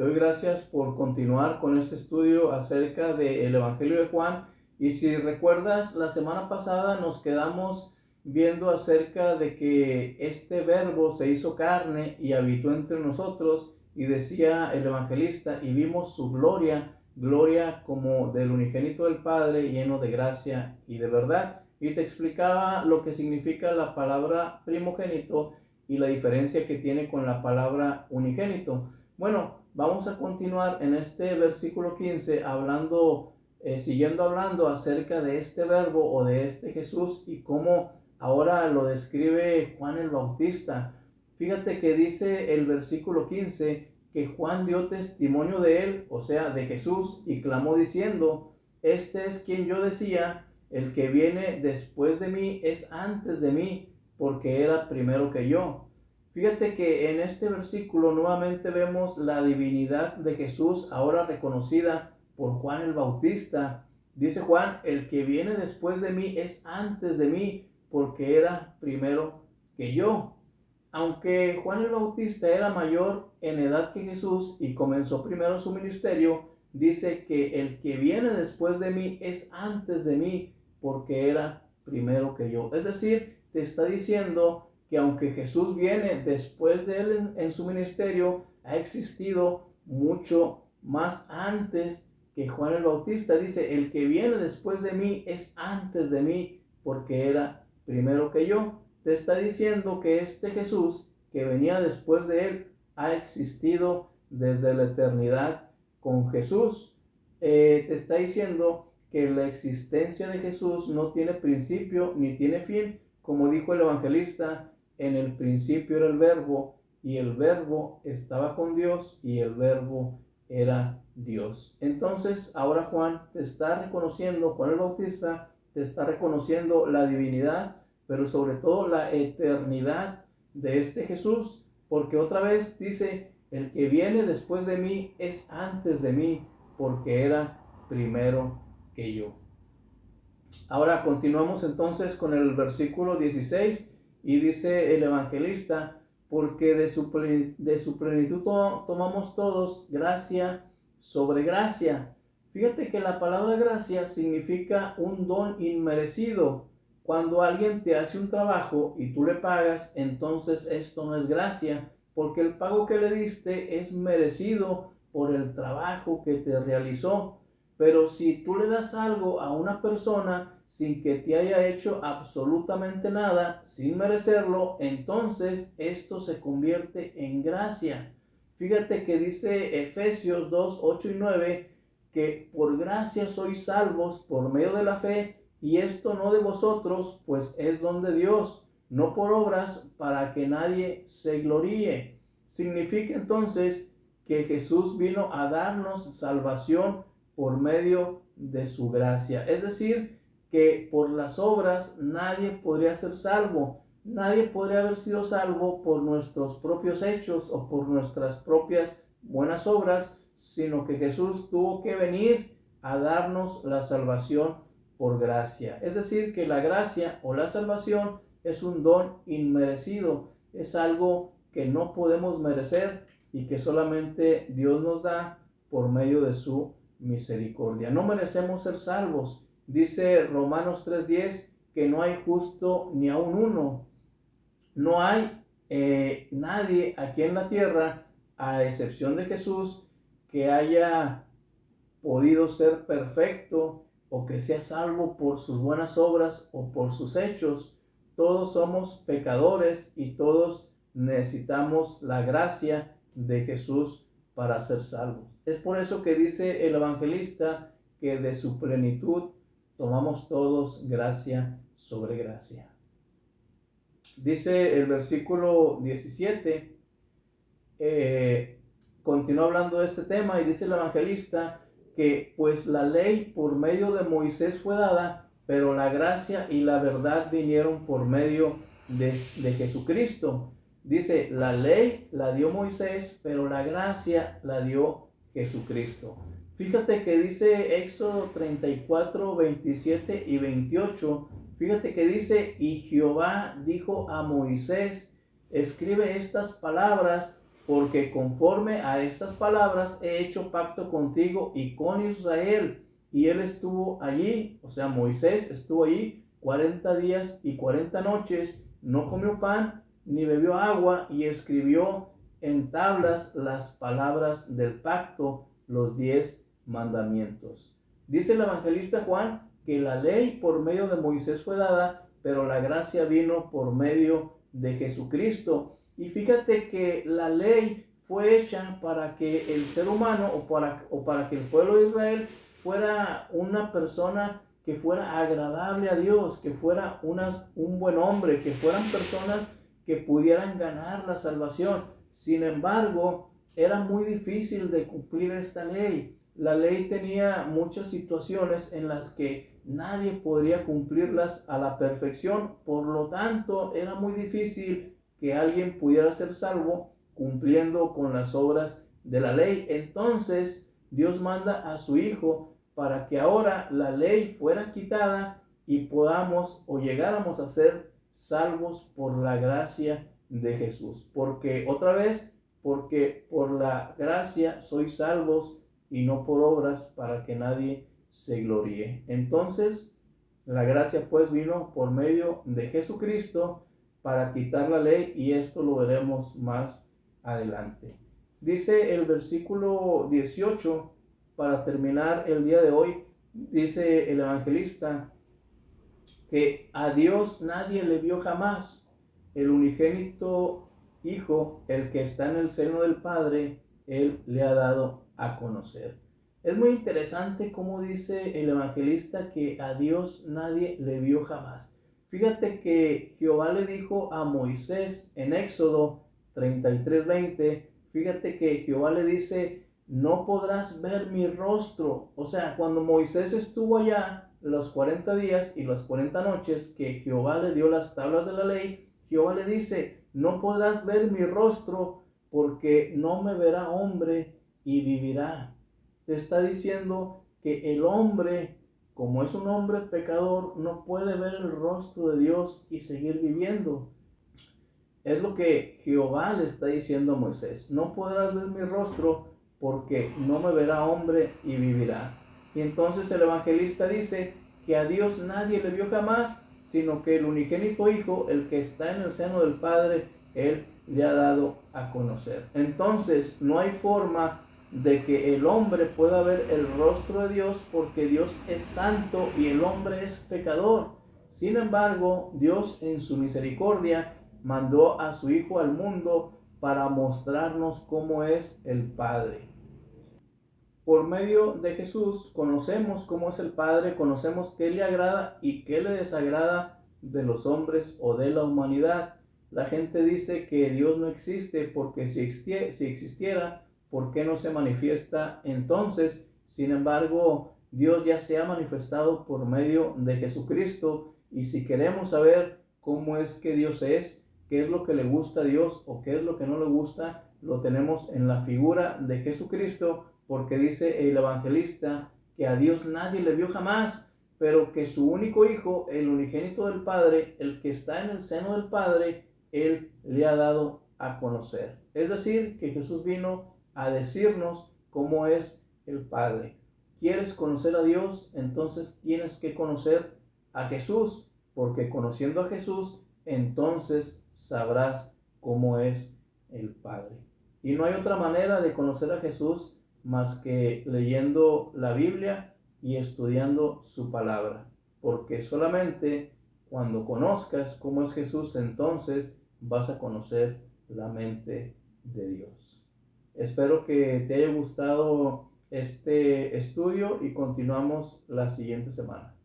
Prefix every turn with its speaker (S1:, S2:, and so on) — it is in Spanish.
S1: te doy gracias por continuar con este estudio acerca del Evangelio de Juan. Y si recuerdas, la semana pasada nos quedamos viendo acerca de que este verbo se hizo carne y habitó entre nosotros, y decía el evangelista, y vimos su gloria, gloria como del unigénito del Padre, lleno de gracia y de verdad. Y te explicaba lo que significa la palabra primogénito y la diferencia que tiene con la palabra unigénito. Bueno, vamos a continuar en este versículo 15 siguiendo hablando acerca de este verbo o de este Jesús y cómo ahora lo describe Juan el Bautista. Fíjate que dice el versículo 15 que Juan dio testimonio de él, o sea, de Jesús, y clamó diciendo: este es quien yo decía, el que viene después de mí es antes de mí, porque era primero que yo. Fíjate que en este versículo nuevamente vemos la divinidad de Jesús, ahora reconocida por Juan el Bautista. Dice Juan: el que viene después de mí es antes de mí, porque era primero que yo. Aunque Juan el Bautista era mayor en edad que Jesús y comenzó primero su ministerio, dice que el que viene después de mí es antes de mí, porque era primero que yo. Es decir, te está diciendo que aunque Jesús viene después de él en su ministerio, ha existido mucho más antes que Juan el Bautista. Dice: el que viene después de mí es antes de mí, porque era primero que yo. Te está diciendo que este Jesús que venía después de él ha existido desde la eternidad con Jesús. Te está diciendo que la existencia de Jesús no tiene principio ni tiene fin. Como dijo el evangelista, en el principio era el verbo, y el verbo estaba con Dios, y el verbo era Dios. Entonces ahora Juan te está reconociendo, Juan el Bautista te está reconociendo la divinidad, pero sobre todo la eternidad de este Jesús, porque otra vez dice: el que viene después de mí es antes de mí, porque era primero que yo. Ahora continuamos entonces con el versículo 16, y dice el evangelista: porque de su plenitud tomamos todos gracia sobre gracia. Fíjate que la palabra gracia significa un don inmerecido. Cuando alguien te hace un trabajo y tú le pagas, entonces esto no es gracia, porque el pago que le diste es merecido por el trabajo que te realizó. Pero si tú le das algo a una persona sin que te haya hecho absolutamente nada, sin merecerlo, entonces esto se convierte en gracia. Fíjate que dice Efesios 2, 8 y 9, que por gracia sois salvos por medio de la fe, y esto no de vosotros, pues es don de Dios, no por obras, para que nadie se gloríe. Significa entonces que Jesús vino a darnos salvación por medio de su gracia. Es decir, que por las obras nadie podría ser salvo. Nadie podría haber sido salvo por nuestros propios hechos o por nuestras propias buenas obras, sino que Jesús tuvo que venir a darnos la salvación por gracia. Es decir, que la gracia o la salvación es un don inmerecido, es algo que no podemos merecer y que solamente Dios nos da por medio de su misericordia. No merecemos ser salvos. Dice Romanos 3:10 que no hay justo ni aun uno. No hay nadie aquí en la tierra, a excepción de Jesús, que haya podido ser perfecto o que sea salvo por sus buenas obras o por sus hechos. Todos somos pecadores y todos necesitamos la gracia de Jesús para ser salvos. Es por eso que dice el evangelista que de su plenitud tomamos todos gracia sobre gracia. Dice el versículo 17, continúa hablando de este tema, y dice el evangelista que pues la ley por medio de Moisés fue dada, pero la gracia y la verdad vinieron por medio de Jesucristo. Dice: la ley la dio Moisés, pero la gracia la dio Jesucristo. Fíjate que dice Éxodo 34, 27 y 28. Fíjate que dice: y Jehová dijo a Moisés: escribe estas palabras, porque conforme a estas palabras he hecho pacto contigo y con Israel. Y él estuvo allí, o sea, Moisés estuvo allí 40 días y 40 noches, no comió pan ni bebió agua, y escribió en tablas las palabras del pacto, los 10 mandamientos. Dice el evangelista Juan que la ley por medio de Moisés fue dada, pero la gracia vino por medio de Jesucristo. Y fíjate que la ley fue hecha para que el ser humano o para que el pueblo de Israel fuera una persona que fuera agradable a Dios, que fuera un buen hombre, que fueran personas que pudieran ganar la salvación. Sin embargo, era muy difícil de cumplir esta ley. La ley tenía muchas situaciones en las que nadie podría cumplirlas a la perfección. Por lo tanto, era muy difícil que alguien pudiera ser salvo cumpliendo con las obras de la ley. Entonces, Dios manda a su Hijo para que ahora la ley fuera quitada y podamos o llegáramos a ser salvos por la gracia de Jesús. Porque otra vez, porque por la gracia sois salvos y no por obras, para que nadie se gloríe. Entonces, la gracia pues vino por medio de Jesucristo para quitar la ley, y esto lo veremos más adelante. Dice el versículo 18, para terminar el día de hoy, dice el evangelista que a Dios nadie le vio jamás. El unigénito Hijo, el que está en el seno del Padre, Él le ha dado a conocer. Es muy interesante cómo dice el evangelista que a Dios nadie le vio jamás. Fíjate que Jehová le dijo a Moisés en Éxodo 33:20, fíjate que Jehová le dice, no podrás ver mi rostro. O sea, cuando Moisés estuvo allá los 40 días y las 40 noches que Jehová le dio las tablas de la ley, Jehová le dice, no podrás ver mi rostro porque no me verá hombre y vivirá. Te está diciendo que el hombre, como es un hombre pecador, no puede ver el rostro de Dios y seguir viviendo. Es lo que Jehová le está diciendo a Moisés, no podrás ver mi rostro porque no me verá hombre y vivirá. Y entonces el evangelista dice que a Dios nadie le vio jamás, sino que el unigénito Hijo, el que está en el seno del Padre, Él le ha dado a conocer. Entonces no hay forma de que el hombre pueda ver el rostro de Dios, porque Dios es santo y el hombre es pecador. Sin embargo, Dios en su misericordia mandó a su Hijo al mundo para mostrarnos cómo es el Padre. Por medio de Jesús conocemos cómo es el Padre, conocemos qué le agrada y qué le desagrada de los hombres o de la humanidad. La gente dice que Dios no existe porque si existiera, ¿por qué no se manifiesta entonces? Sin embargo, Dios ya se ha manifestado por medio de Jesucristo, y si queremos saber cómo es que Dios es, qué es lo que le gusta a Dios o qué es lo que no le gusta, lo tenemos en la figura de Jesucristo, porque dice el evangelista que a Dios nadie le vio jamás, pero que su único Hijo, el unigénito del Padre, el que está en el seno del Padre, Él le ha dado a conocer. Es decir, que Jesús vino a decirnos cómo es el Padre. ¿Quieres conocer a Dios? Entonces tienes que conocer a Jesús, porque conociendo a Jesús, entonces sabrás cómo es el Padre. Y no hay otra manera de conocer a Jesús más que leyendo la Biblia y estudiando su palabra, porque solamente cuando conozcas cómo es Jesús, entonces vas a conocer la mente de Dios. Espero que te haya gustado este estudio y continuamos la siguiente semana.